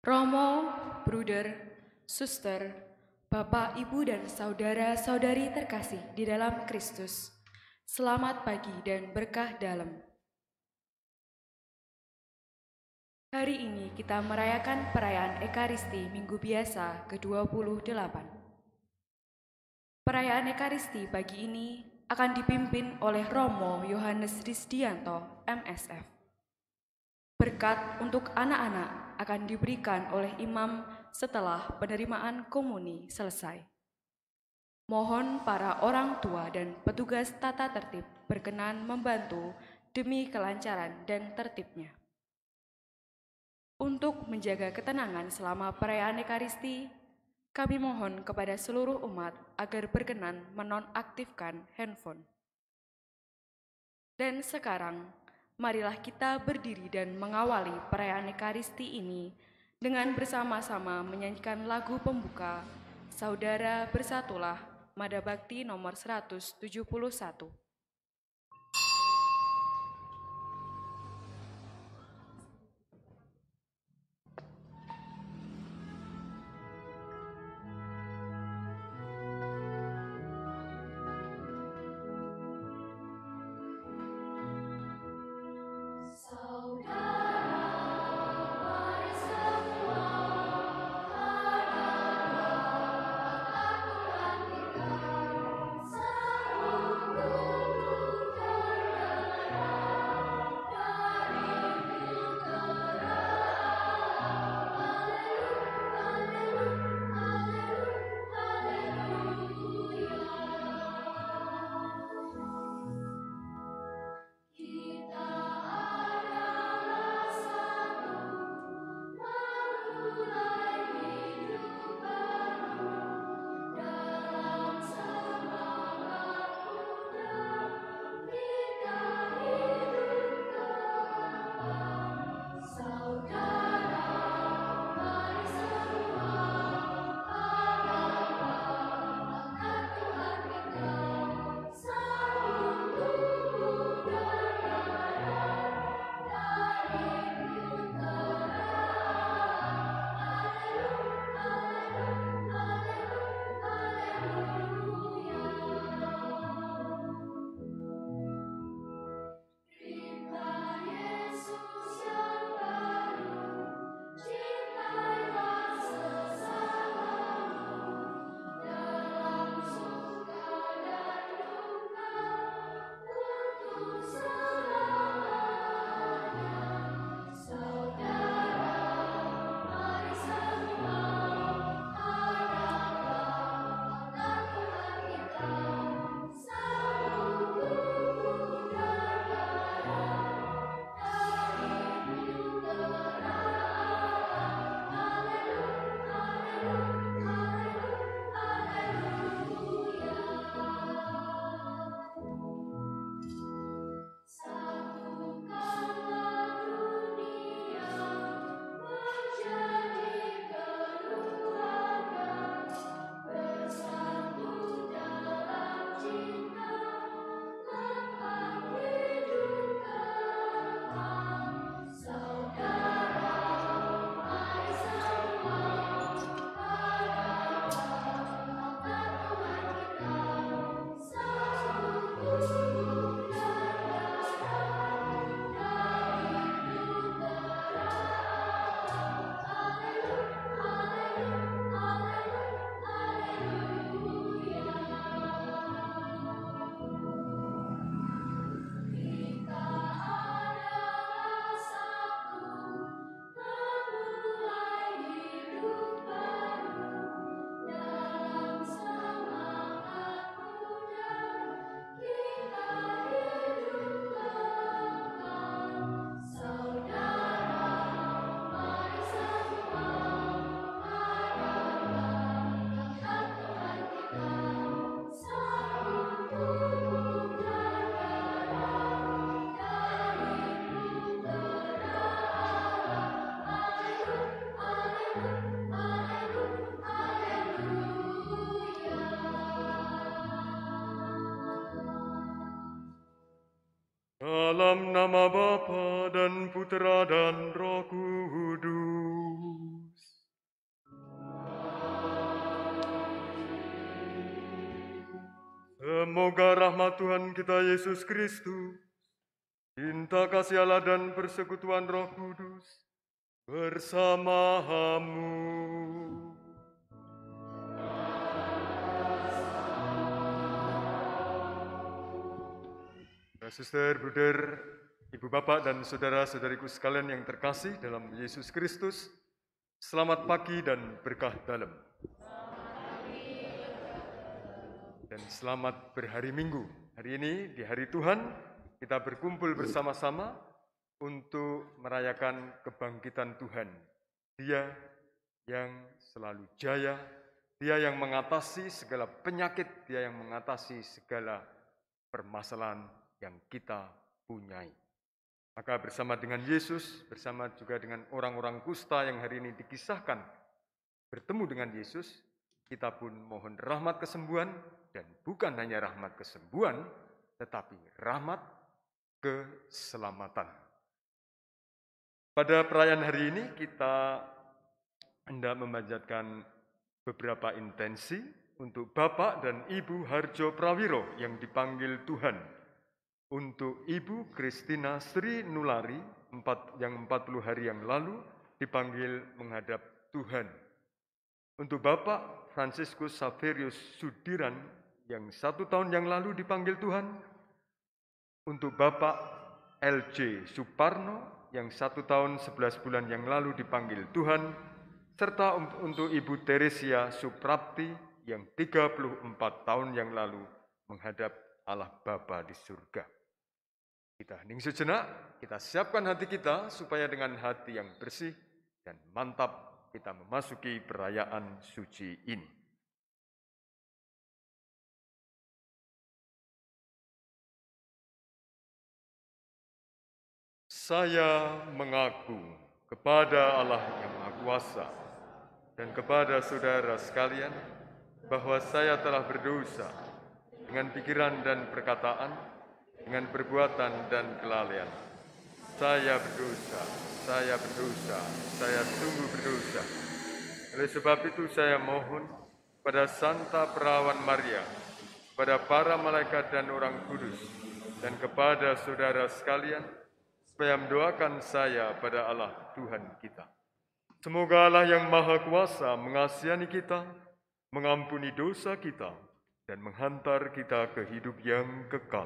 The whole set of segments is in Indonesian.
Romo, bruder, suster, Bapak, Ibu, dan saudara-saudari terkasih di dalam Kristus, selamat pagi dan berkah dalam. Hari ini kita merayakan perayaan Ekaristi Minggu Biasa ke-28. Perayaan Ekaristi pagi ini akan dipimpin oleh Romo Yohanes Rizdianto, MSF. Berkat untuk anak-anak akan diberikan oleh imam setelah penerimaan komuni selesai. Mohon para orang tua dan petugas tata tertib berkenan membantu demi kelancaran dan tertibnya. Untuk menjaga ketenangan selama perayaan Ekaristi, kami mohon kepada seluruh umat agar berkenan menonaktifkan handphone. Dan sekarang, marilah kita berdiri dan mengawali perayaan Ekaristi ini dengan bersama-sama menyanyikan lagu pembuka Saudara Bersatulah, Mada Bakti nomor 171. Dalam nama Bapa dan Putera dan Roh Kudus. Semoga rahmat Tuhan kita Yesus Kristus, cinta kasih Allah dan persekutuan Roh Kudus bersamamu. Suster, bruder, ibu bapak dan saudara-saudariku sekalian yang terkasih dalam Yesus Kristus, selamat pagi dan berkah dalam. Dan selamat berhari Minggu. Hari ini di hari Tuhan kita berkumpul bersama-sama untuk merayakan kebangkitan Tuhan. Dia yang selalu jaya, Dia yang mengatasi segala penyakit, Dia yang mengatasi segala permasalahan yang kita punyai. Maka bersama dengan Yesus, bersama juga dengan orang-orang kusta yang hari ini dikisahkan bertemu dengan Yesus, kita pun mohon rahmat kesembuhan, dan bukan hanya rahmat kesembuhan, tetapi rahmat keselamatan. Pada perayaan hari ini kita hendak memanjatkan beberapa intensi untuk Bapak dan Ibu Harjo Prawiro yang dipanggil Tuhan. Untuk Ibu Kristina Sri Nulari yang 40 hari yang lalu dipanggil menghadap Tuhan. Untuk Bapak Fransiskus Saverius Sudiran yang 1 tahun yang lalu dipanggil Tuhan. Untuk Bapak LJ Suparno yang 1 tahun 11 bulan yang lalu dipanggil Tuhan. Serta untuk Ibu Teresia Suprapti yang 34 tahun yang lalu menghadap Allah Bapa di surga. Kita hening sejenak, kita siapkan hati kita supaya dengan hati yang bersih dan mantap kita memasuki perayaan suci ini. Saya mengaku kepada Allah yang Maha Kuasa dan kepada saudara sekalian bahwa saya telah berdosa dengan pikiran dan perkataan, dengan perbuatan dan kelalaian. Saya berdosa, saya sungguh berdosa. Oleh sebab itu saya mohon pada Santa Perawan Maria, pada para malaikat dan orang kudus, dan kepada saudara sekalian, supaya mendoakan saya pada Allah Tuhan kita. Semoga Allah yang Maha Kuasa mengasihani kita, mengampuni dosa kita, dan menghantar kita ke hidup yang kekal.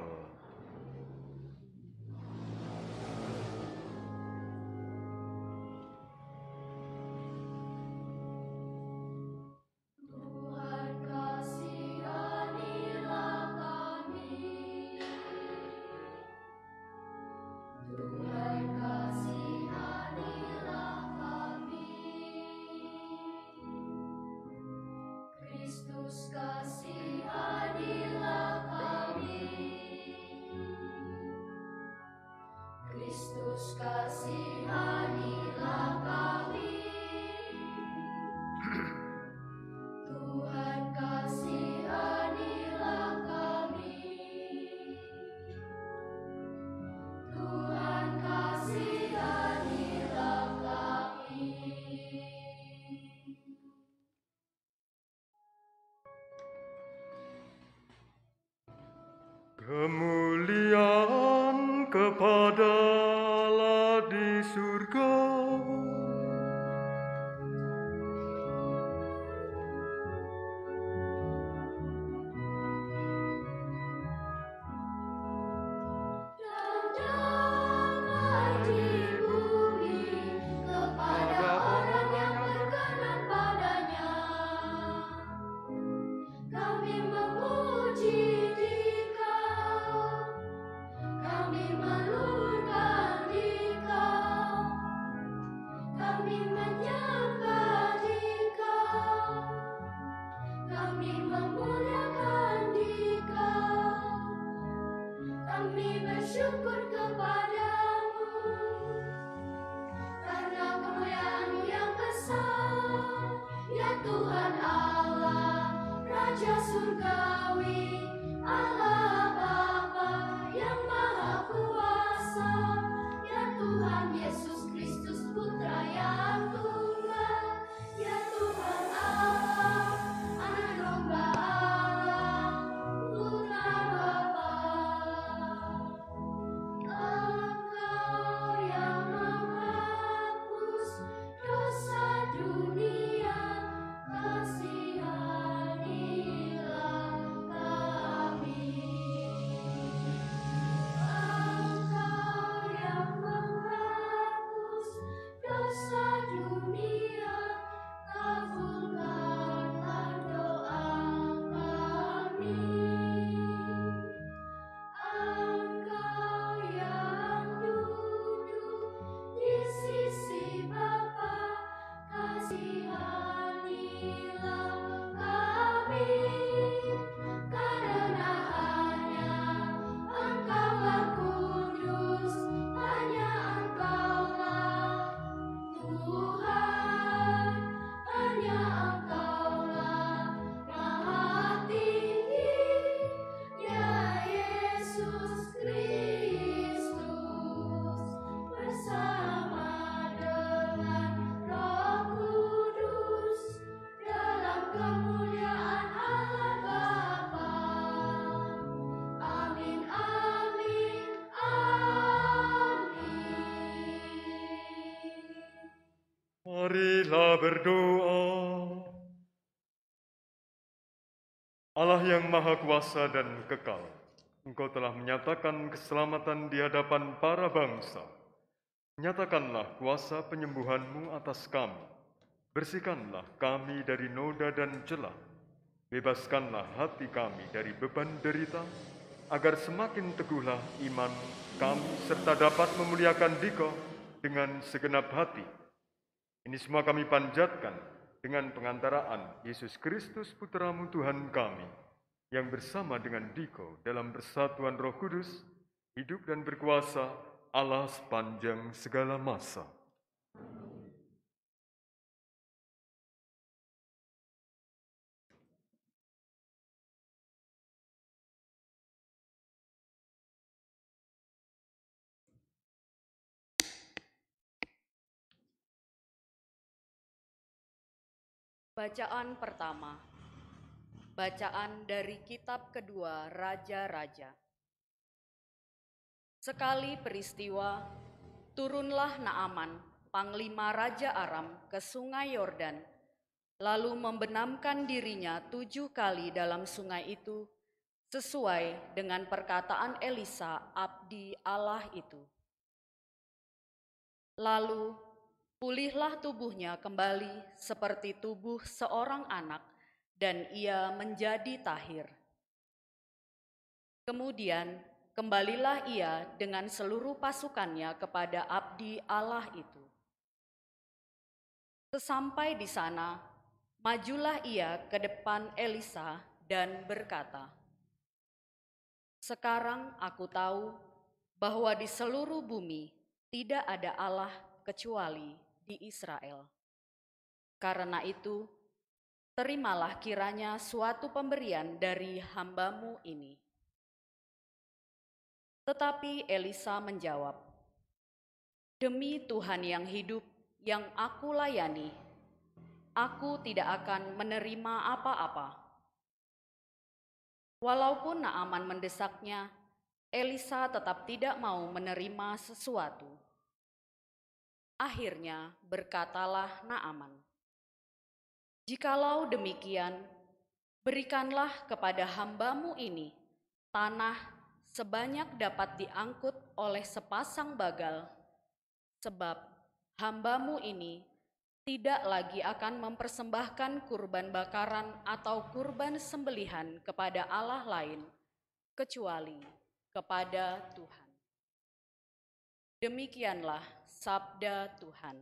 Kemuliaan kepada Allah di surga. Marilah berdoa. Allah yang Maha Kuasa dan Kekal, Engkau telah menyatakan keselamatan di hadapan para bangsa. Nyatakanlah kuasa penyembuhan-Mu atas kami. Bersihkanlah kami dari noda dan celah. Bebaskanlah hati kami dari beban derita, agar semakin teguhlah iman kami serta dapat memuliakan Dikau dengan segenap hati. Ini semua kami panjatkan dengan pengantaraan Yesus Kristus Putra-Mu Tuhan kami, yang bersama dengan Dikau dalam persatuan Roh Kudus, hidup dan berkuasa Allah sepanjang segala masa. Bacaan pertama. Bacaan dari kitab kedua Raja-Raja. Sekali peristiwa, turunlah Naaman, panglima Raja Aram, ke sungai Yordan, lalu membenamkan dirinya 7 kali dalam sungai itu, sesuai dengan perkataan Elisa, abdi Allah itu. Lalu pulihlah tubuhnya kembali seperti tubuh seorang anak, dan ia menjadi tahir. Kemudian kembalilah ia dengan seluruh pasukannya kepada abdi Allah itu. Sesampai di sana, majulah ia ke depan Elisa dan berkata, "Sekarang aku tahu bahwa di seluruh bumi tidak ada Allah kecuali di Israel. Karena itu, terimalah kiranya suatu pemberian dari hamba-Mu ini." Tetapi Elisa menjawab, "Demi Tuhan yang hidup yang aku layani, aku tidak akan menerima apa-apa." Walaupun Naaman mendesaknya, Elisa tetap tidak mau menerima sesuatu. Akhirnya berkatalah Naaman, "Jikalau demikian, berikanlah kepada hamba-Mu ini tanah sebanyak dapat diangkut oleh sepasang bagal, sebab hamba-Mu ini tidak lagi akan mempersembahkan kurban bakaran atau kurban sembelihan kepada Allah lain, kecuali kepada Tuhan." Demikianlah sabda Tuhan.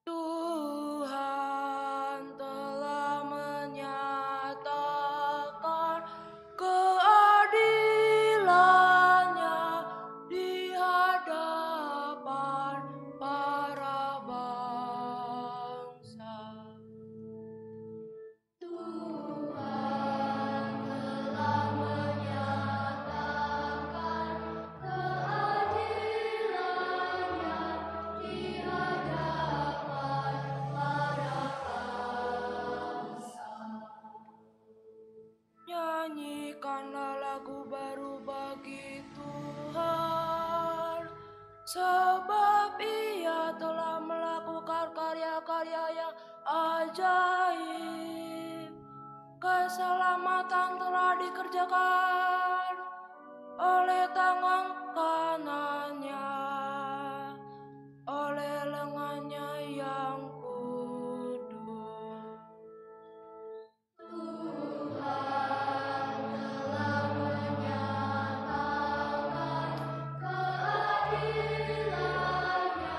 Tuhan telah menyatakan keadilannya di hadapan para bangsa. Tuhan telah menyatakan keadilannya di hadapan para bangsa. Nyanyikanlah lagu baru bagi Tuhan, sebab Ia telah melakukan karya-karya yang ajaib. Keselamatan telah dikerjakan oleh tangan kanannya, oleh lengannya yang kudus. Tuhan telah menyatakan keadilannya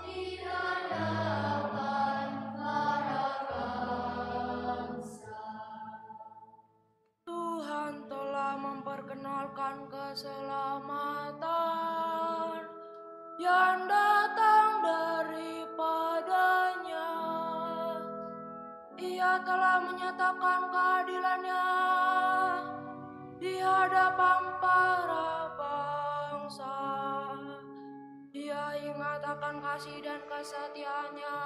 di hadapan para bangsa. Tuhan telah memperkenalkan keselamatan telah menyatakan keadilan-Nya di hadapan para bangsa. Dia ingat akan kasih dan kesetiaan-Nya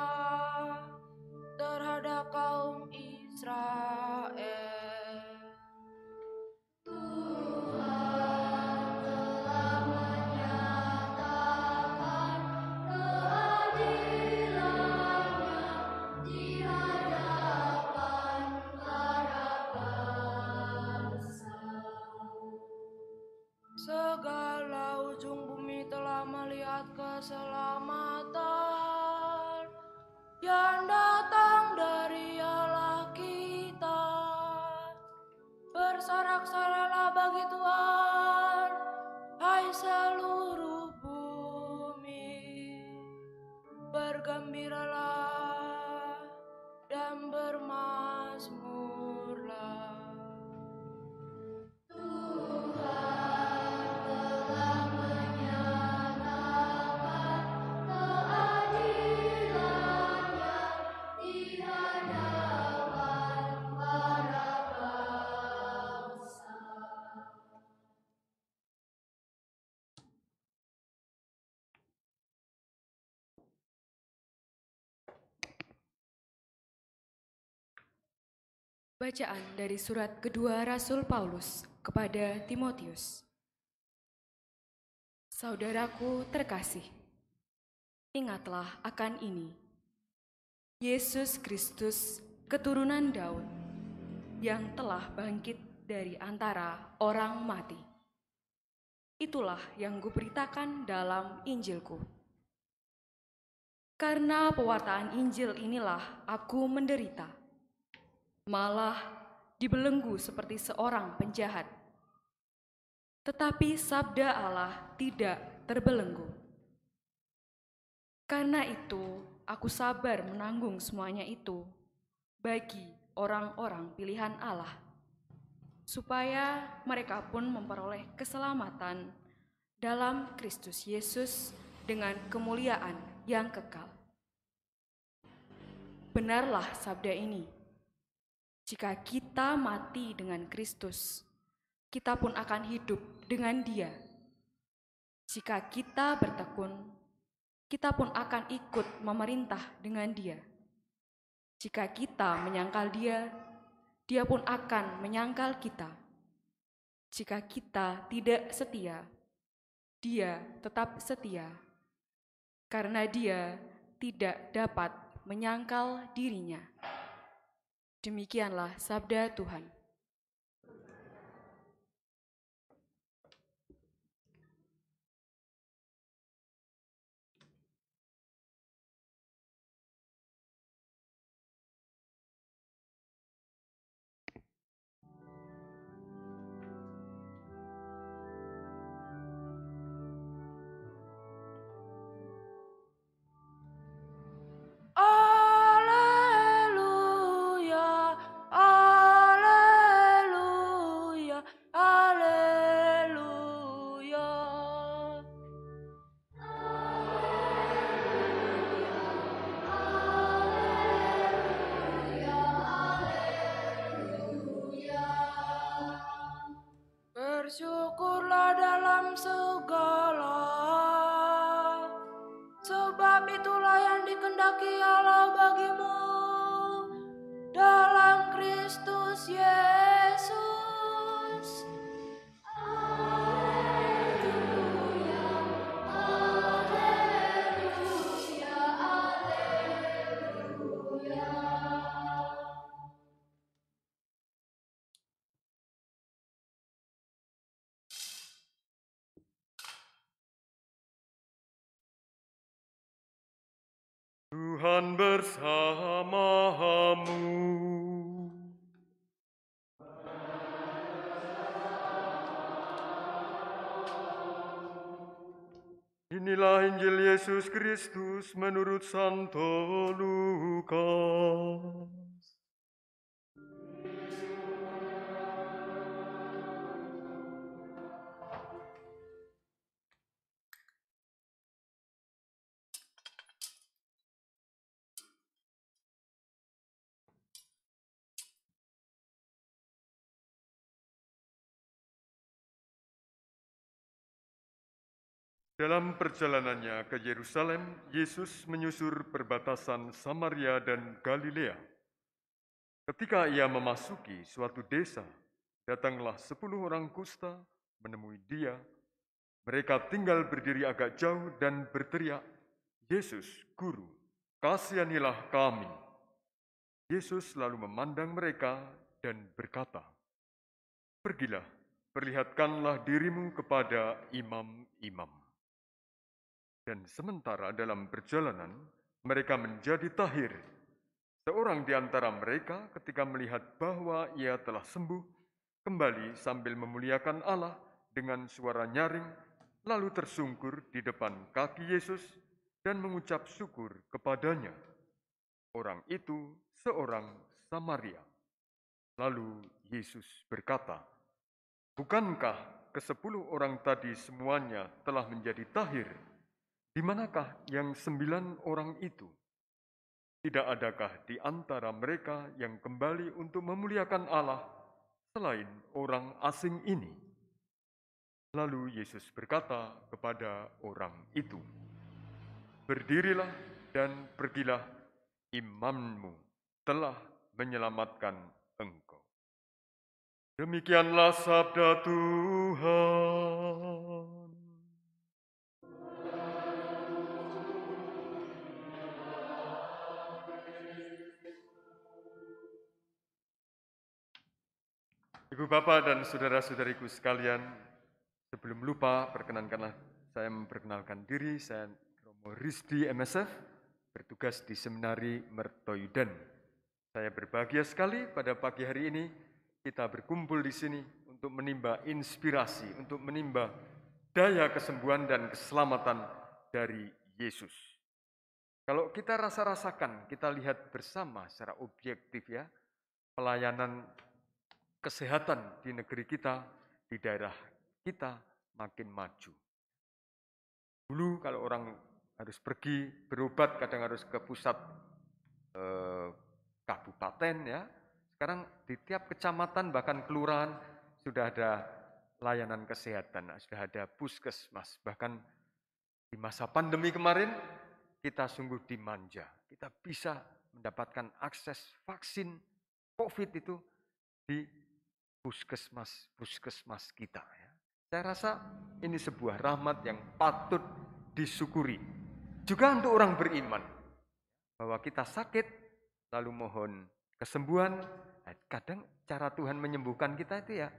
terhadap kaum Israel. Segala ujung bumi telah melihat keselamatan yang datang dari Allah kita. Bersorak-soraklah bagi Tuhan, hai seluruh bumi. Bergembiralah dan bermazmurlah. Bacaan dari surat kedua Rasul Paulus kepada Timotius. Saudaraku terkasih, ingatlah akan ini. Yesus Kristus, keturunan Daud, yang telah bangkit dari antara orang mati. Itulah yang kuberitakan dalam Injilku. Karena pewartaan Injil inilah aku menderita, malah dibelenggu seperti seorang penjahat. Tetapi sabda Allah tidak terbelenggu. Karena itu, aku sabar menanggung semuanya itu bagi orang-orang pilihan Allah, supaya mereka pun memperoleh keselamatan dalam Kristus Yesus dengan kemuliaan yang kekal. Benarlah sabda ini, jika kita mati dengan Kristus, kita pun akan hidup dengan Dia. Jika kita bertekun, kita pun akan ikut memerintah dengan Dia. Jika kita menyangkal Dia, Dia pun akan menyangkal kita. Jika kita tidak setia, Dia tetap setia, karena Dia tidak dapat menyangkal dirinya. Demikianlah sabda Tuhan. Alleluia, alleluia, alleluia. Bersyukurlah dalam segala, sebab itulah yang dikehendaki Allah bagimu dalam Kristus Yesus. Tuhan bersamamu. Inilah Injil Yesus Kristus menurut Santo Lukas. Dalam perjalanannya ke Yerusalem, Yesus menyusur perbatasan Samaria dan Galilea. Ketika ia memasuki suatu desa, datanglah 10 orang kusta menemui dia. Mereka tinggal berdiri agak jauh dan berteriak, "Yesus, Guru, kasihanilah kami." Yesus lalu memandang mereka dan berkata, "Pergilah, perlihatkanlah dirimu kepada imam-imam." Dan sementara dalam perjalanan, mereka menjadi tahir. Seorang di antara mereka ketika melihat bahwa ia telah sembuh, kembali sambil memuliakan Allah dengan suara nyaring, lalu tersungkur di depan kaki Yesus dan mengucap syukur kepadanya. Orang itu seorang Samaria. Lalu Yesus berkata, "Bukankah ke-10 orang tadi semuanya telah menjadi tahir? Di manakah yang 9 orang itu? Tidak adakah di antara mereka yang kembali untuk memuliakan Allah selain orang asing ini?" Lalu Yesus berkata kepada orang itu, "Berdirilah dan pergilah, imanmu telah menyelamatkan engkau." Demikianlah sabda Tuhan. Ibu bapak dan saudara-saudariku sekalian, sebelum lupa perkenankanlah saya memperkenalkan diri. Saya Romo Rizdi MSF, bertugas di Seminari Mertoyudan. Saya berbahagia sekali pada pagi hari ini kita berkumpul di sini untuk menimba inspirasi, untuk menimba daya kesembuhan dan keselamatan dari Yesus. Kalau kita rasa-rasakan, kita lihat bersama secara objektif ya, pelayanan kesehatan di negeri kita, di daerah kita makin maju. Dulu kalau orang harus pergi berobat, kadang harus ke pusat kabupaten ya. Sekarang di tiap kecamatan bahkan kelurahan sudah ada layanan kesehatan, sudah ada puskesmas. Bahkan di masa pandemi kemarin kita sungguh dimanja. Kita bisa mendapatkan akses vaksin COVID itu di puskesmas kita. Ya. Saya rasa ini sebuah rahmat yang patut disyukuri. Juga untuk orang beriman, bahwa kita sakit, lalu mohon kesembuhan. Kadang cara Tuhan menyembuhkan kita itu ya,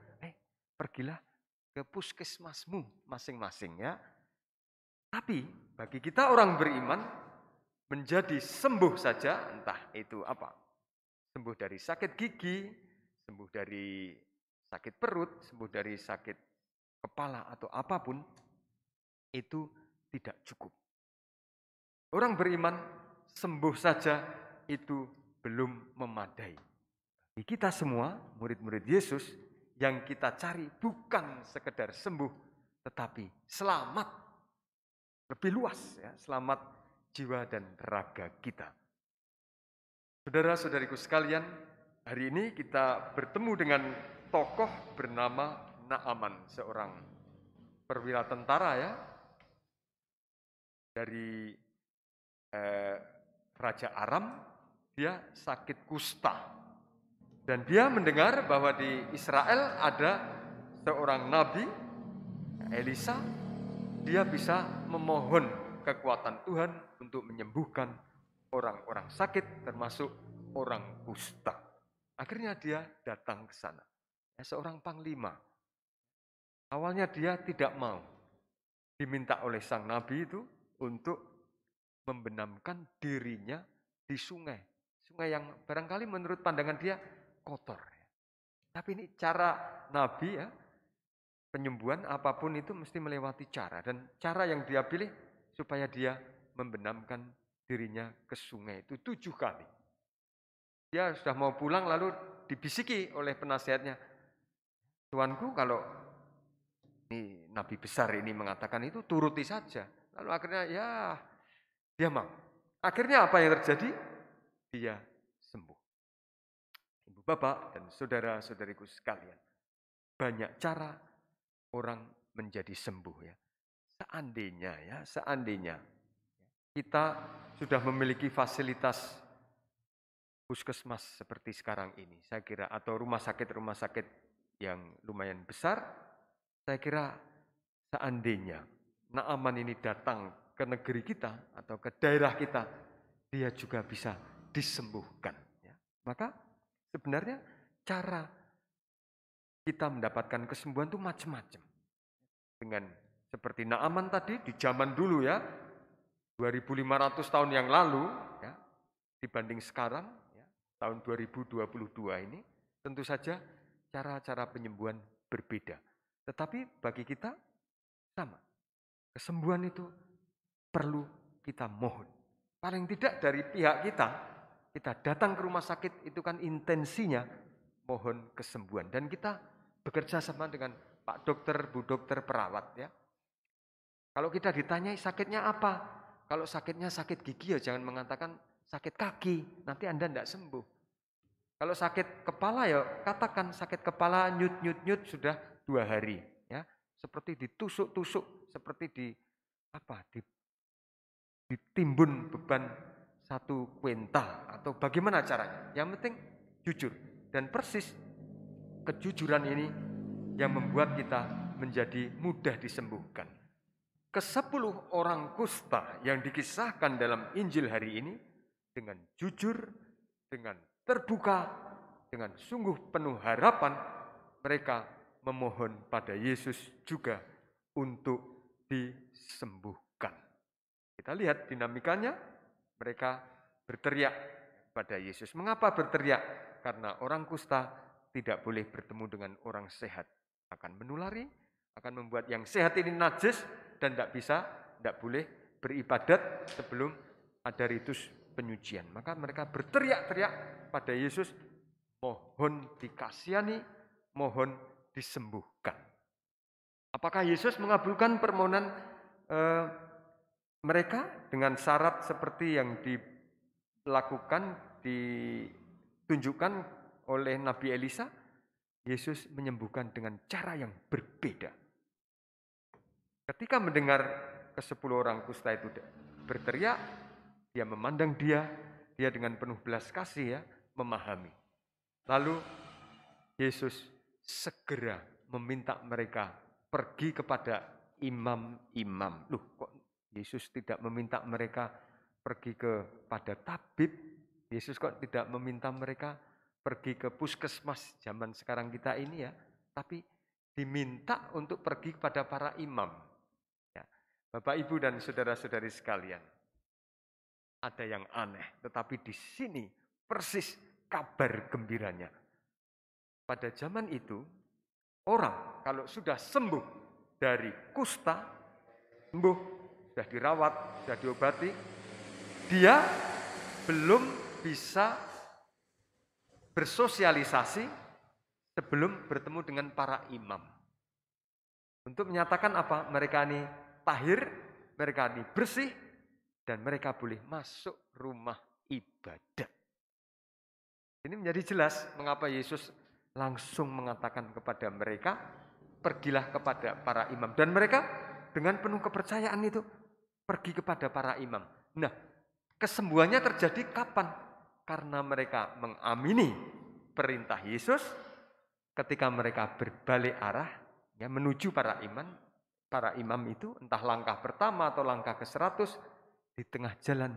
pergilah ke puskesmasmu masing-masing ya. Tapi bagi kita orang beriman, menjadi sembuh saja, entah itu apa, sembuh dari sakit gigi, sembuh dari sakit perut, sembuh dari sakit kepala atau apapun, itu tidak cukup. Orang beriman sembuh saja itu belum memadai. Bagi kita semua, murid-murid Yesus, yang kita cari bukan sekedar sembuh, tetapi selamat. Lebih luas ya, selamat jiwa dan raga kita. Saudara-saudariku sekalian, hari ini kita bertemu dengan tokoh bernama Naaman, seorang perwira tentara ya, dari Raja Aram. Dia sakit kusta. Dan dia mendengar bahwa di Israel ada seorang nabi, Elisa. Dia bisa memohon kekuatan Tuhan untuk menyembuhkan orang-orang sakit, termasuk orang kusta. Akhirnya dia datang ke sana. Seorang panglima. Awalnya dia tidak mau. Diminta oleh sang nabi itu untuk membenamkan dirinya di sungai. Sungai yang barangkali menurut pandangan dia kotor. Tapi ini cara nabi ya, penyembuhan apapun itu mesti melewati cara. Dan cara yang dia pilih supaya dia membenamkan dirinya ke sungai itu 7 kali. Dia sudah mau pulang lalu dibisiki oleh penasihatnya, "Tuanku, kalau ini nabi besar ini mengatakan itu, turuti saja." Lalu akhirnya ya dia mau. Akhirnya apa yang terjadi? Dia sembuh. Ibu bapak dan saudara-saudariku sekalian, banyak cara orang menjadi sembuh ya. seandainya kita sudah memiliki fasilitas puskesmas seperti sekarang ini, saya kira, atau rumah sakit yang lumayan besar, saya kira seandainya Naaman ini datang ke negeri kita atau ke daerah kita, dia juga bisa disembuhkan. Ya. Maka sebenarnya cara kita mendapatkan kesembuhan itu macam-macam. Dengan seperti Naaman tadi di zaman dulu ya, 2500 tahun yang lalu ya, dibanding sekarang ya, tahun 2022 ini, tentu saja cara-cara penyembuhan berbeda. Tetapi bagi kita sama. Kesembuhan itu perlu kita mohon. Paling tidak dari pihak kita datang ke rumah sakit itu kan intensinya mohon kesembuhan. Dan kita bekerja sama dengan Pak Dokter, Bu Dokter, perawat ya. Kalau kita ditanyai sakitnya apa? Kalau sakitnya sakit gigi ya jangan mengatakan sakit kaki, nanti Anda tidak sembuh. Kalau sakit kepala ya katakan sakit kepala nyut sudah 2 hari ya. Seperti ditusuk-tusuk, seperti ditimbun beban 1 kuintal atau bagaimana caranya. Yang penting jujur dan persis kejujuran ini yang membuat kita menjadi mudah disembuhkan. Ke-10 orang kusta yang dikisahkan dalam Injil hari ini dengan jujur, dengan terbuka, dengan sungguh penuh harapan, mereka memohon pada Yesus juga untuk disembuhkan. Kita lihat dinamikanya, mereka berteriak pada Yesus. Mengapa berteriak? Karena orang kusta tidak boleh bertemu dengan orang sehat. Akan menulari, akan membuat yang sehat ini najis dan tidak boleh beribadat sebelum ada ritus penyucian. Maka mereka berteriak-teriak pada Yesus, mohon dikasihani, mohon disembuhkan. Apakah Yesus mengabulkan permohonan mereka dengan syarat seperti yang ditunjukkan oleh Nabi Elisa? Yesus menyembuhkan dengan cara yang berbeda. Ketika mendengar ke-10 orang kusta itu berteriak, dia memandang dia dengan penuh belas kasih ya, memahami. Lalu Yesus segera meminta mereka pergi kepada imam-imam. Loh, kok Yesus tidak meminta mereka pergi kepada tabib? Yesus kok tidak meminta mereka pergi ke puskesmas zaman sekarang kita ini ya? Tapi diminta untuk pergi kepada para imam. Ya. Bapak, Ibu, dan saudara-saudari sekalian, ada yang aneh, tetapi di sini persis kabar gembiranya. Pada zaman itu, orang kalau sudah sembuh dari kusta, sembuh, sudah dirawat, sudah diobati, dia belum bisa bersosialisasi sebelum bertemu dengan para imam. Untuk menyatakan apa? Mereka ini tahir, mereka ini bersih, dan mereka boleh masuk rumah ibadah. Ini menjadi jelas mengapa Yesus langsung mengatakan kepada mereka, pergilah kepada para imam. Dan mereka dengan penuh kepercayaan itu pergi kepada para imam. Nah, kesembuhannya terjadi kapan? Karena mereka mengamini perintah Yesus ketika mereka berbalik arah ya, menuju para imam. Para imam itu entah langkah pertama atau langkah ke-100, di tengah jalan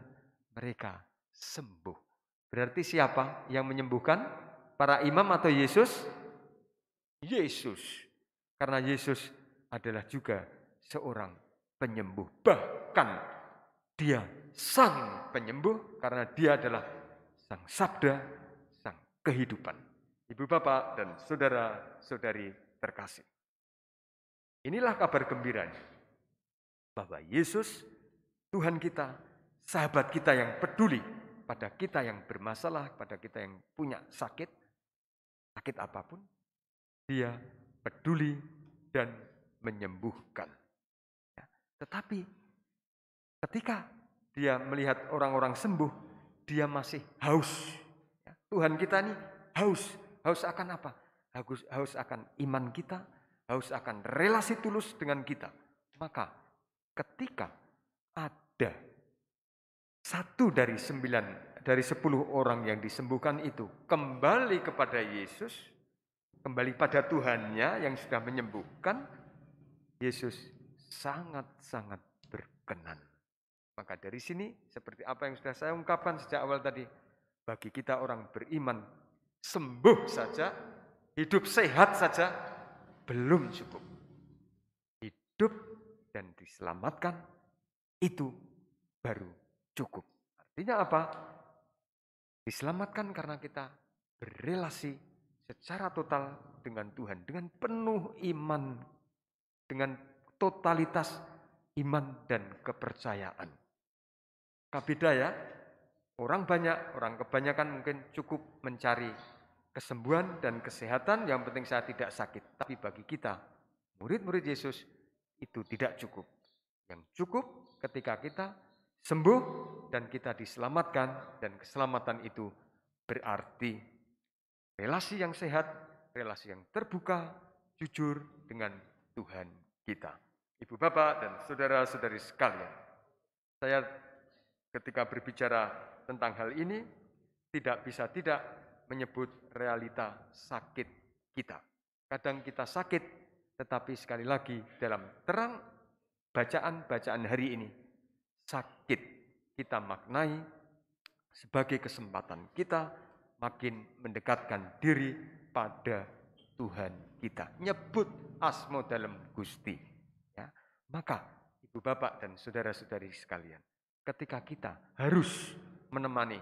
mereka sembuh. Berarti siapa yang menyembuhkan? Para imam atau Yesus? Yesus. Karena Yesus adalah juga seorang penyembuh. Bahkan dia sang penyembuh karena dia adalah sang sabda, sang kehidupan. Ibu, bapak, dan saudara-saudari terkasih. Inilah kabar gembiranya. Bahwa Yesus, Tuhan kita, sahabat kita yang peduli pada kita yang bermasalah, pada kita yang punya sakit apapun, dia peduli dan menyembuhkan. Ya. Tetapi ketika dia melihat orang-orang sembuh, dia masih haus. Ya. Tuhan kita ini haus. Haus akan apa? Haus akan iman kita, haus akan relasi tulus dengan kita. Maka ketika ada 1 dari 10 orang yang disembuhkan itu kembali kepada Yesus, kembali pada Tuhannya yang sudah menyembuhkan, Yesus sangat-sangat berkenan. Maka dari sini, seperti apa yang sudah saya ungkapkan sejak awal tadi, bagi kita orang beriman, sembuh saja, hidup sehat saja, belum cukup. Hidup dan diselamatkan, itu baru cukup. Artinya apa? Diselamatkan karena kita berrelasi secara total dengan Tuhan, dengan penuh iman, dengan totalitas iman dan kepercayaan. Beda ya, orang kebanyakan mungkin cukup mencari kesembuhan dan kesehatan, yang penting saya tidak sakit. Tapi bagi kita, murid-murid Yesus, itu tidak cukup. Yang cukup ketika kita sembuh dan kita diselamatkan, dan keselamatan itu berarti relasi yang sehat, relasi yang terbuka, jujur dengan Tuhan kita. Ibu bapak dan saudara-saudari sekalian, saya ketika berbicara tentang hal ini tidak bisa tidak menyebut realita sakit kita. Kadang kita sakit, tetapi sekali lagi dalam terang bacaan hari ini, sakit kita maknai sebagai kesempatan kita makin mendekatkan diri pada Tuhan kita. Nyebut asmo dalam Gusti. Ya. Maka ibu bapak dan saudara-saudari sekalian, ketika kita harus menemani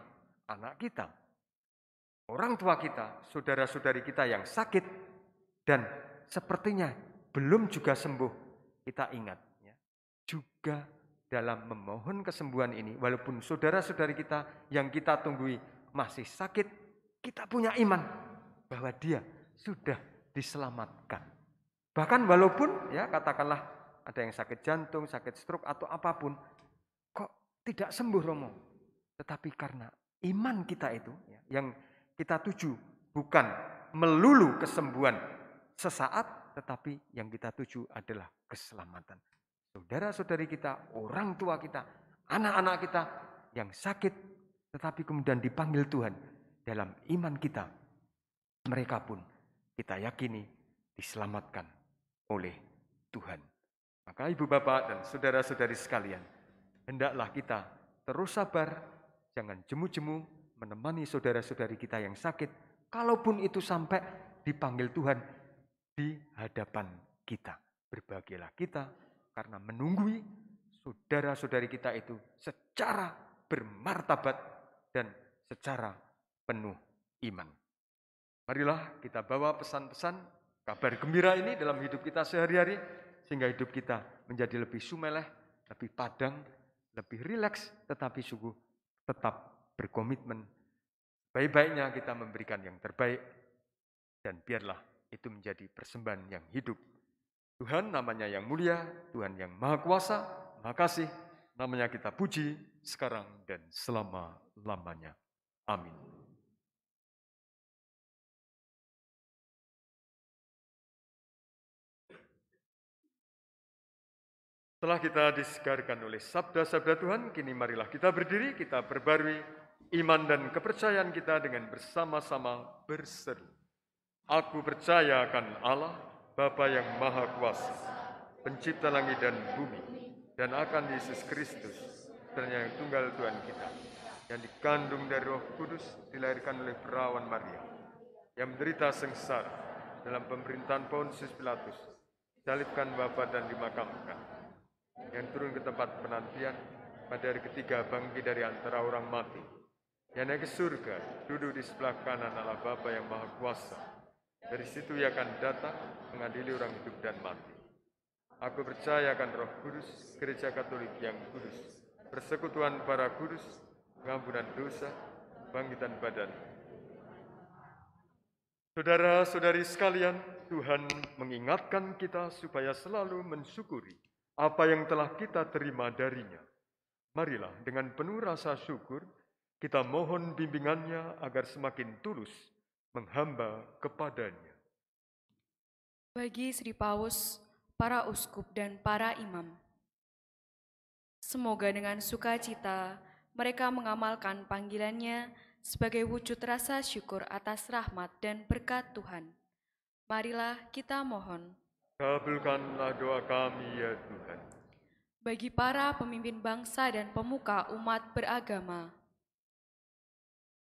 anak kita, orang tua kita, saudara-saudari kita yang sakit dan sepertinya belum juga sembuh, kita ingat ya, juga dalam memohon kesembuhan ini, walaupun saudara-saudari kita yang kita tunggui masih sakit, kita punya iman bahwa dia sudah diselamatkan. Bahkan walaupun ya katakanlah ada yang sakit jantung, sakit stroke atau apapun, kok tidak sembuh Romo. Tetapi karena iman kita itu ya, yang kita tuju bukan melulu kesembuhan sesaat, tetapi yang kita tuju adalah keselamatan. Saudara-saudari kita, orang tua kita, anak-anak kita yang sakit, tetapi kemudian dipanggil Tuhan dalam iman kita, mereka pun kita yakini diselamatkan oleh Tuhan. Maka ibu bapak dan saudara-saudari sekalian, hendaklah kita terus sabar, jangan jemu-jemu menemani saudara-saudari kita yang sakit, kalaupun itu sampai dipanggil Tuhan di hadapan kita. Berbahagialah kita karena menunggui saudara-saudari kita itu secara bermartabat dan secara penuh iman. Marilah kita bawa pesan-pesan kabar gembira ini dalam hidup kita sehari-hari, sehingga hidup kita menjadi lebih sumeleh, lebih padang, lebih rileks, tetapi sungguh tetap berkomitmen. Baik-baiknya kita memberikan yang terbaik, dan biarlah itu menjadi persembahan yang hidup. Tuhan namanya yang mulia, Tuhan yang maha kuasa, maha kasih, namanya kita puji sekarang dan selama-lamanya. Amin. Setelah kita disegarkan oleh sabda-sabda Tuhan, kini marilah kita berdiri, kita berbarui iman dan kepercayaan kita dengan bersama-sama berseru. Aku percaya akan Allah, Bapa yang Maha Kuasa, Pencipta langit dan bumi, dan akan Yesus Kristus, Putranya yang tunggal Tuhan kita, yang dikandung dari Roh Kudus, dilahirkan oleh perawan Maria, yang menderita sengsara dalam pemerintahan Pontius Pilatus, disalibkan, wafat dan dimakamkan, yang turun ke tempat penantian, pada hari ketiga bangkit dari antara orang mati, yang naik ke surga, duduk di sebelah kanan Allah Bapa yang Maha Kuasa. Dari situ ia akan datang mengadili orang hidup dan mati. Aku percaya akan Roh Kudus, Gereja Katolik yang kudus, persekutuan para kudus, pengampunan dosa, bangkitan badan. Saudara-saudari sekalian, Tuhan mengingatkan kita supaya selalu mensyukuri apa yang telah kita terima darinya. Marilah dengan penuh rasa syukur, kita mohon bimbingannya agar semakin tulus menghamba kepadanya. Bagi Sri Paus, para uskup dan para imam, Semoga dengan sukacita mereka mengamalkan panggilannya sebagai wujud rasa syukur atas rahmat dan berkat Tuhan. Marilah kita mohon. Kabulkanlah doa kami ya Tuhan. Bagi para pemimpin bangsa dan pemuka umat beragama,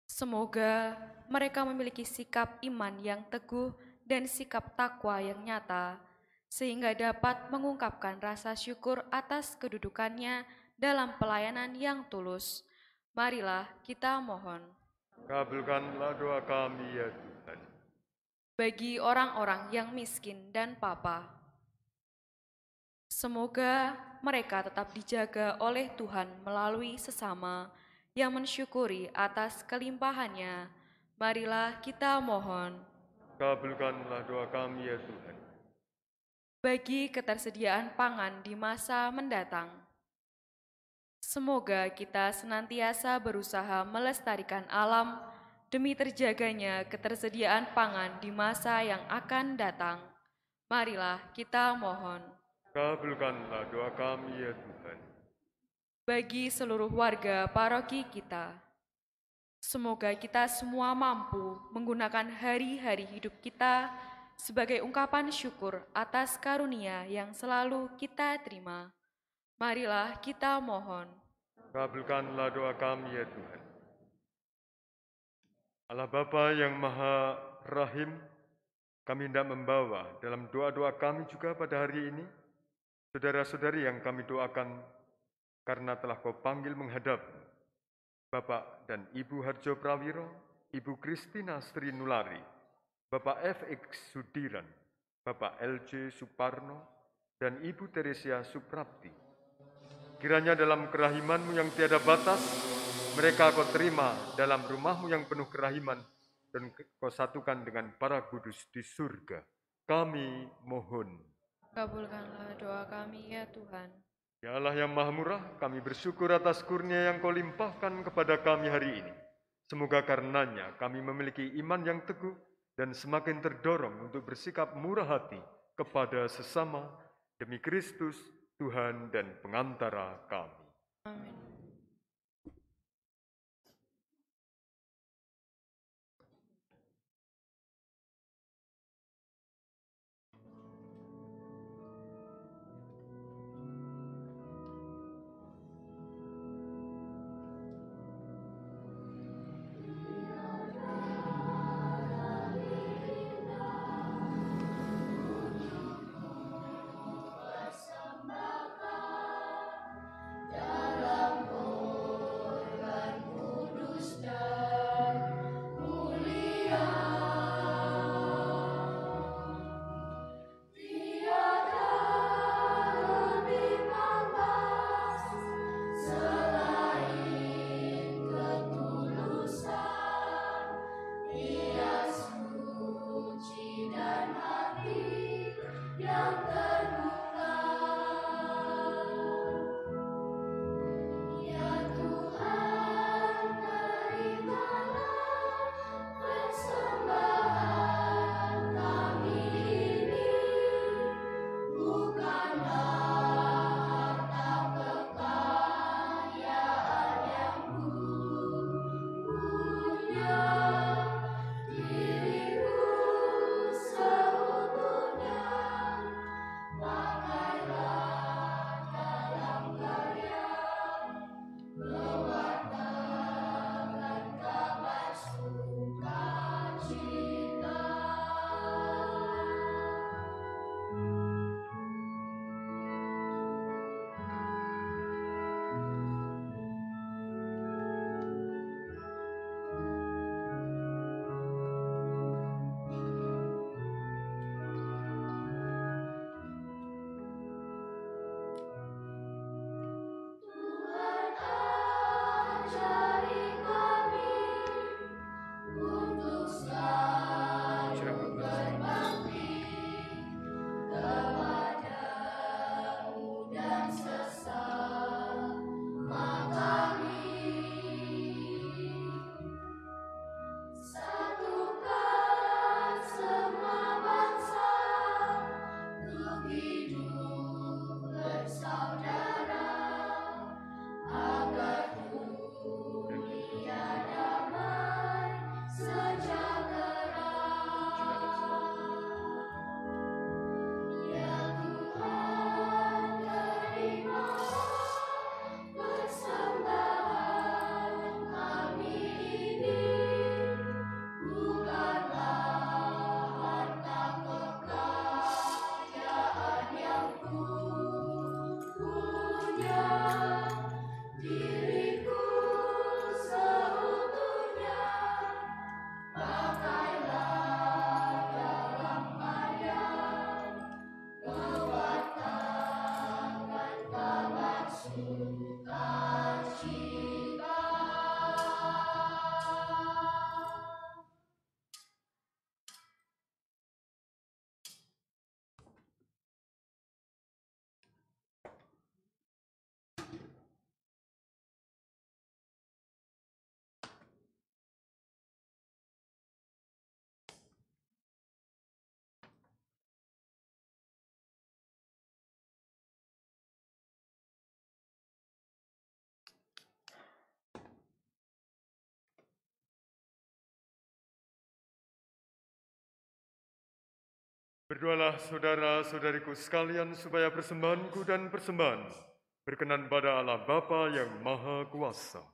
semoga mereka memiliki sikap iman yang teguh dan sikap takwa yang nyata, sehingga dapat mengungkapkan rasa syukur atas kedudukannya dalam pelayanan yang tulus. Marilah kita mohon. Kabulkanlah doa kami ya Tuhan. Bagi orang-orang yang miskin dan papa, semoga mereka tetap dijaga oleh Tuhan melalui sesama yang mensyukuri atas kelimpahannya. Marilah kita mohon. Kabulkanlah doa kami ya Tuhan. Bagi ketersediaan pangan di masa mendatang, semoga kita senantiasa berusaha melestarikan alam demi terjaganya ketersediaan pangan di masa yang akan datang. Marilah kita mohon. Kabulkanlah doa kami ya Tuhan. Bagi seluruh warga paroki kita, semoga kita semua mampu menggunakan hari-hari hidup kita sebagai ungkapan syukur atas karunia yang selalu kita terima. Marilah kita mohon. Kabulkanlah doa kami ya Tuhan. Allah Bapa yang Maha Rahim, kami hendak membawa dalam doa-doa kami juga pada hari ini, saudara-saudari yang kami doakan karena telah Kau panggil menghadap Bapak dan Ibu Harjo Prawiro, Ibu Kristina Sri Nulari, Bapak FX Sudiran, Bapak LJ Suparno, dan Ibu Teresia Suprapti. Kiranya dalam kerahiman-Mu yang tiada batas, mereka Kau terima dalam rumah-Mu yang penuh kerahiman, dan Kau satukan dengan para kudus di surga. Kami mohon. Kabulkanlah doa kami ya Tuhan. Ya Allah yang Maha Murah, kami bersyukur atas kurnia yang Kau limpahkan kepada kami hari ini. Semoga karenanya kami memiliki iman yang teguh dan semakin terdorong untuk bersikap murah hati kepada sesama demi Kristus, Tuhan dan pengantara kami. Amin. Dalam Berdoalah saudara-saudariku sekalian supaya persembahanku dan persembahan berkenan pada Allah Bapa yang Maha Kuasa.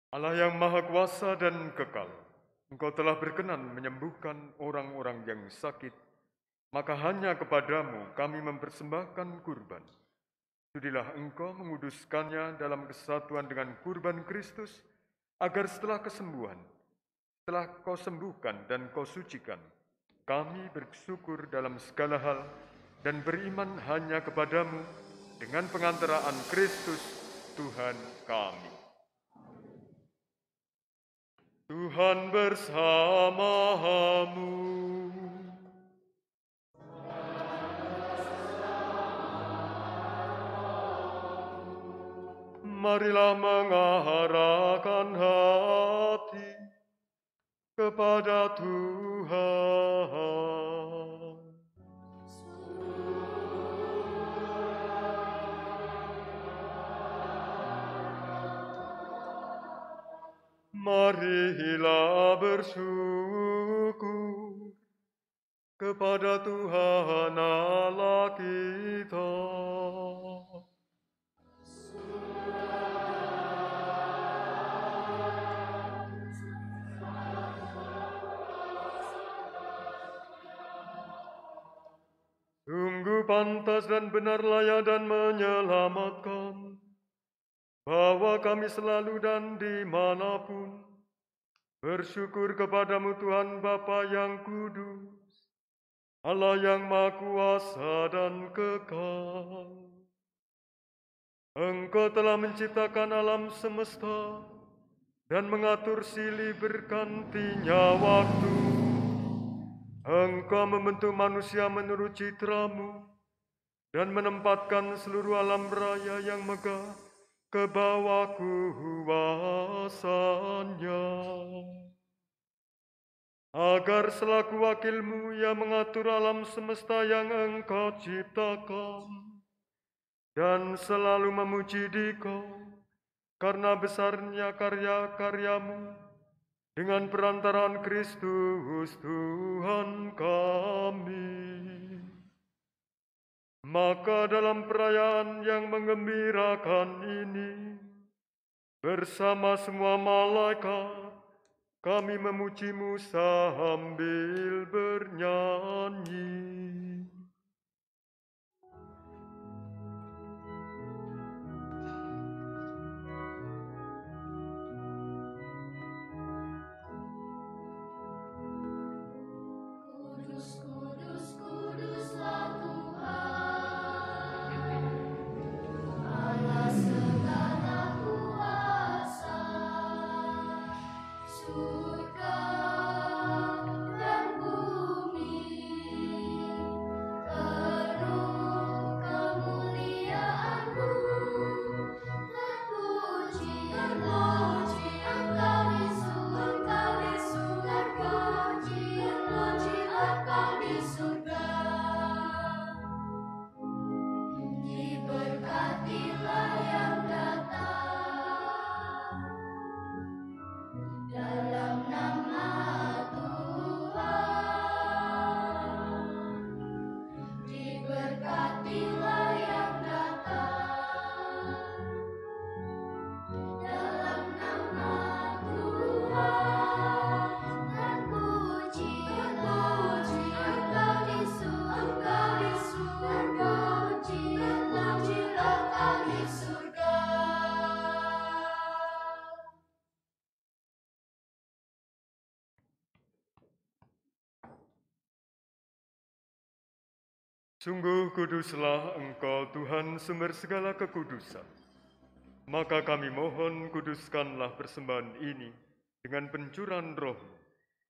Allah yang Maha Kuasa dan kekal, Engkau telah berkenan menyembuhkan orang-orang yang sakit, maka hanya kepadamu kami mempersembahkan kurban. Sudilah Engkau menguduskannya dalam kesatuan dengan kurban Kristus, agar setelah kesembuhan, setelah Kau sembuhkan dan Kau sucikan, kami bersyukur dalam segala hal dan beriman hanya kepadamu dengan pengantaraan Kristus Tuhan kami. Tuhan bersamamu. Marilah mengarahkan hati kepada Tuhan. Marilah bersyukur kepada Tuhan Allah kita. Sungguh pantas dan benar layak dan menyelamatkan, bahwa kami selalu dan dimanapun bersyukur kepadamu Tuhan Bapa yang kudus, Allah yang Maha Kuasa dan kekal. Engkau telah menciptakan alam semesta dan mengatur silih bergantinya waktu. Engkau membentuk manusia menurut citramu dan menempatkan seluruh alam raya yang megah ke bawah kuasanya. Agar selaku wakilmu yang mengatur alam semesta yang Engkau ciptakan dan selalu memuji Dikau karena besarnya karya-karyamu, dengan perantaraan Kristus Tuhan kami. Maka dalam perayaan yang menggembirakan ini, bersama semua malaikat, kami memuji-Mu sambil bernyanyi. Sungguh kuduslah Engkau Tuhan sumber segala kekudusan. Maka kami mohon kuduskanlah persembahan ini dengan pencurahan Roh-Mu,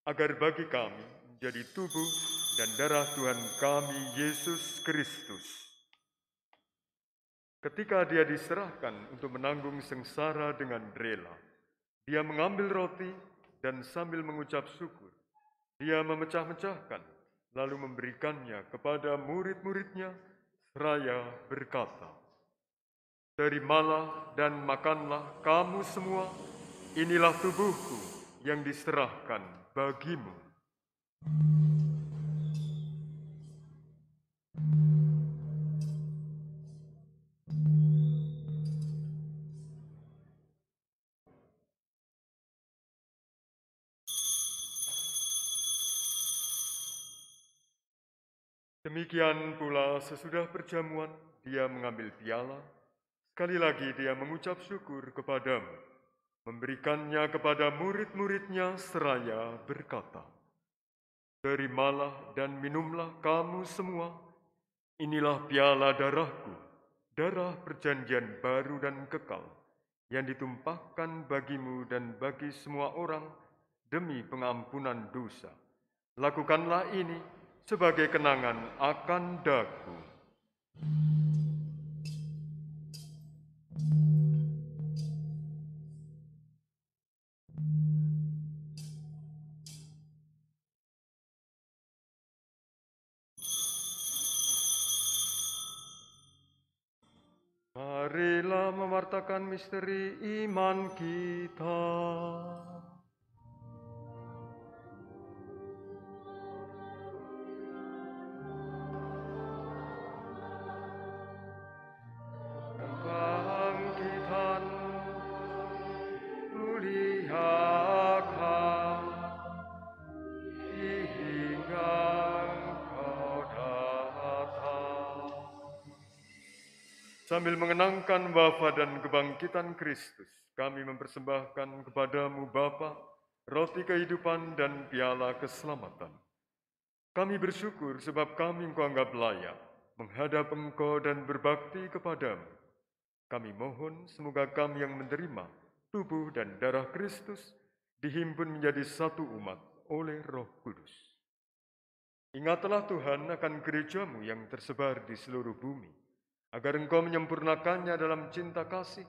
agar bagi kami menjadi tubuh dan darah Tuhan kami Yesus Kristus. Ketika Dia diserahkan untuk menanggung sengsara dengan rela, Dia mengambil roti dan sambil mengucap syukur, Dia memecah-mecahkan, lalu memberikannya kepada murid-muridnya, seraya berkata, Terimalah dan makanlah kamu semua, inilah tubuhku yang diserahkan bagimu. Demikian pula sesudah perjamuan, dia mengambil piala. Sekali lagi dia mengucap syukur kepadamu, memberikannya kepada murid-muridnya seraya berkata, "Terimalah dan minumlah kamu semua, inilah piala darahku, darah perjanjian baru dan kekal, yang ditumpahkan bagimu dan bagi semua orang demi pengampunan dosa. Lakukanlah ini sebagai kenangan akan daku." Marilah mewartakan misteri iman kita. Kebangkitan muliakan hingga Engkau datang. Sambil mengenangkan wafat dan kebangkitan Kristus, kami mempersembahkan kepadamu Bapa, roti kehidupan dan piala keselamatan. Kami bersyukur sebab kami Engkau anggap layak menghadap Engkau dan berbakti kepadamu. Kami mohon semoga kami yang menerima tubuh dan darah Kristus dihimpun menjadi satu umat oleh Roh Kudus. Ingatlah Tuhan akan gerejamu yang tersebar di seluruh bumi, agar Engkau menyempurnakannya dalam cinta kasih,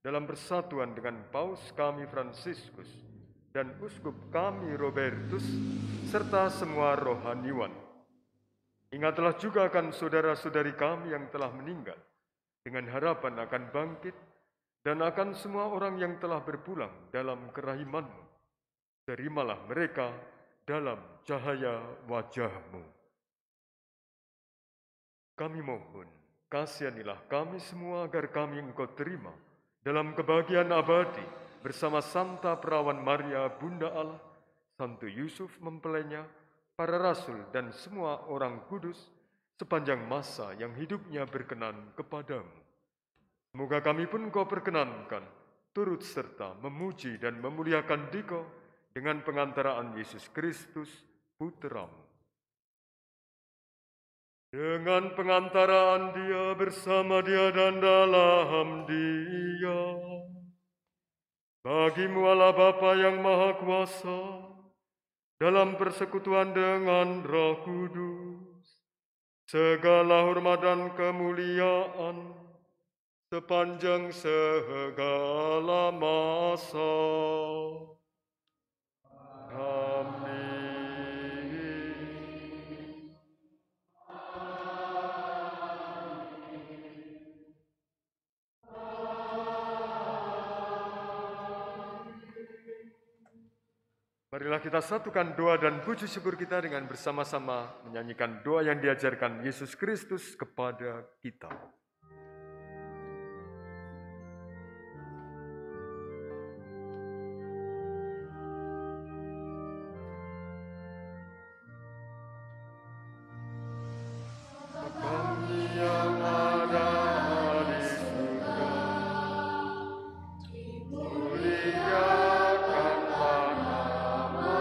dalam persatuan dengan Paus kami Fransiskus dan Uskup kami Robertus, serta semua rohaniwan. Ingatlah juga akan saudara-saudari kami yang telah meninggal, dengan harapan akan bangkit, dan akan semua orang yang telah berpulang dalam kerahiman-Mu. Terimalah mereka dalam cahaya wajah-Mu. Kami mohon, kasihanilah kami semua agar kami Engkau terima dalam kebahagiaan abadi bersama Santa Perawan Maria, Bunda Allah, Santo Yusuf mempelainya, para rasul dan semua orang kudus sepanjang masa yang hidupnya berkenan kepadamu. Semoga kami pun Engkau perkenankan turut serta memuji dan memuliakan Dikau dengan pengantaraan Yesus Kristus, Putra-Mu. Dengan pengantaraan Dia, bersama Dia dan dalam Dia, bagimu Allah Bapa yang Maha Kuasa, dalam persekutuan dengan Roh Kudus, segala hormat dan kemuliaan sepanjang segala masa. Amin. Marilah kita satukan doa dan puji syukur kita dengan bersama-sama menyanyikan doa yang diajarkan Yesus Kristus kepada kita. Kami yang ada di surga, muliakan nama-Mu.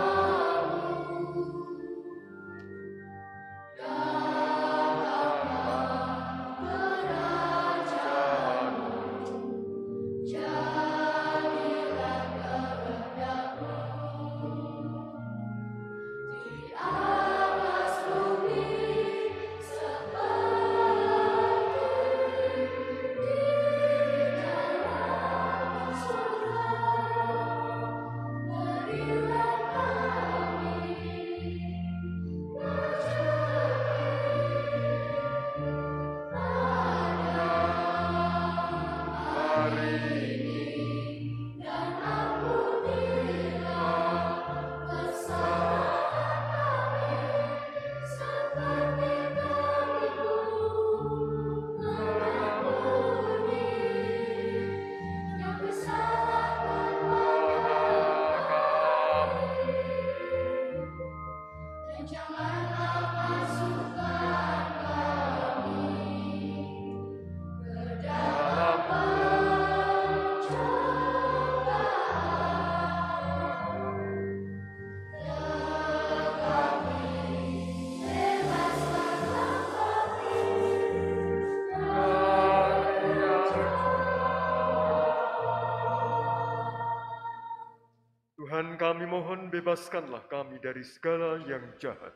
Tuhan, kami mohon bebaskanlah kami dari segala yang jahat.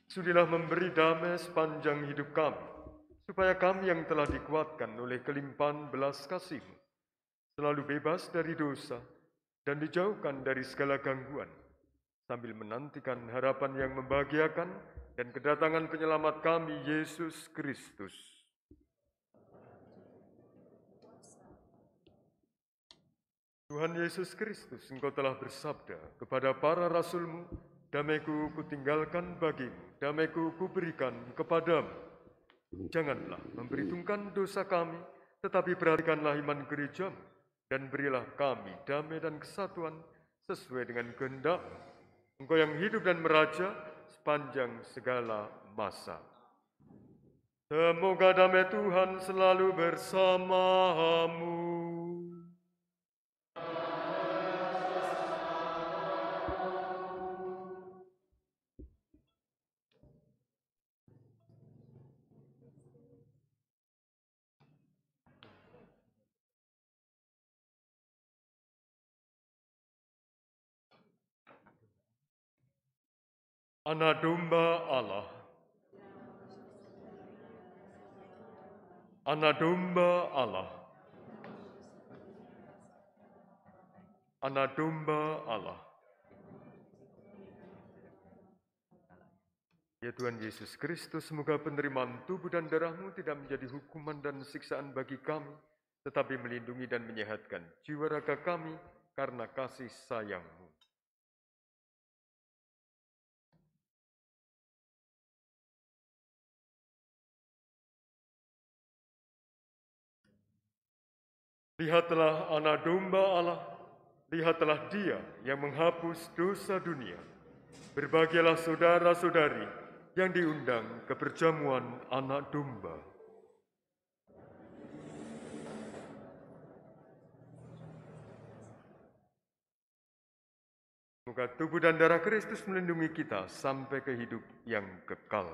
Sudilah memberi damai sepanjang hidup kami, supaya kami yang telah dikuatkan oleh kelimpahan belas kasih-Mu, selalu bebas dari dosa dan dijauhkan dari segala gangguan, sambil menantikan harapan yang membahagiakan dan kedatangan penyelamat kami, Yesus Kristus. Tuhan Yesus Kristus, Engkau telah bersabda kepada para rasul-Mu, damai-Ku kutinggalkan bagimu, damai-Ku kuberikan kepadamu. Janganlah memperhitungkan dosa kami, tetapi perhatikanlah iman gereja-Mu, dan berilah kami damai dan kesatuan sesuai dengan kehendak Engkau yang hidup dan meraja sepanjang segala masa. Semoga damai Tuhan selalu bersamamu. Anak domba Allah, anak domba Allah, anak domba Allah. Ya Tuhan Yesus Kristus, semoga penerimaan tubuh dan darah-Mu tidak menjadi hukuman dan siksaan bagi kami, tetapi melindungi dan menyehatkan jiwa raga kami karena kasih sayang-Mu. Lihatlah anak domba Allah, lihatlah Dia yang menghapus dosa dunia. Berbahagialah saudara-saudari yang diundang ke perjamuan anak domba. Semoga tubuh dan darah Kristus melindungi kita sampai ke hidup yang kekal.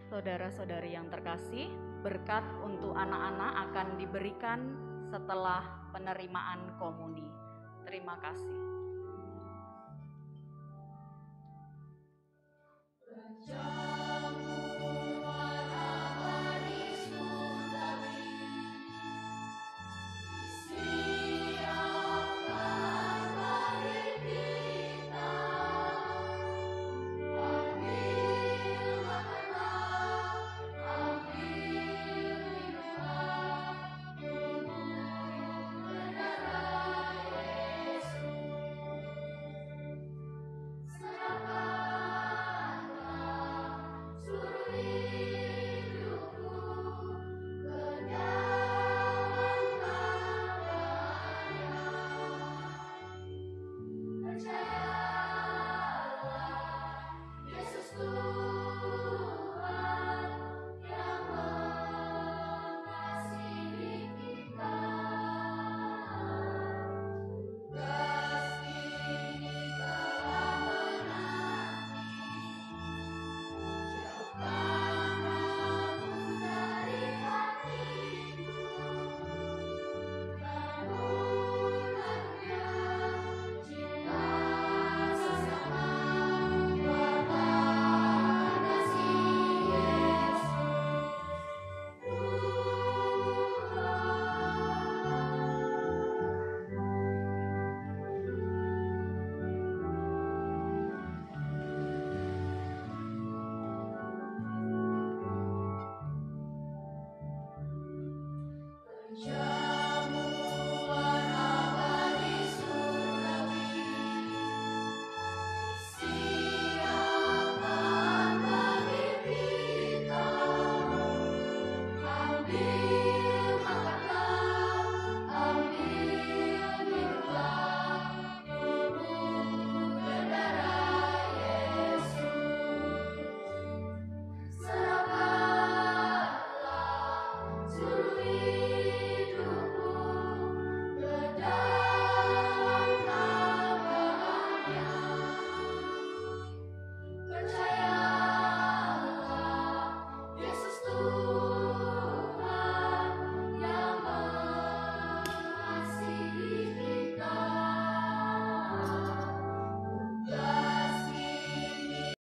Saudara-saudari yang terkasih, berkat untuk anak-anak akan diberikan setelah penerimaan komuni. Terima kasih.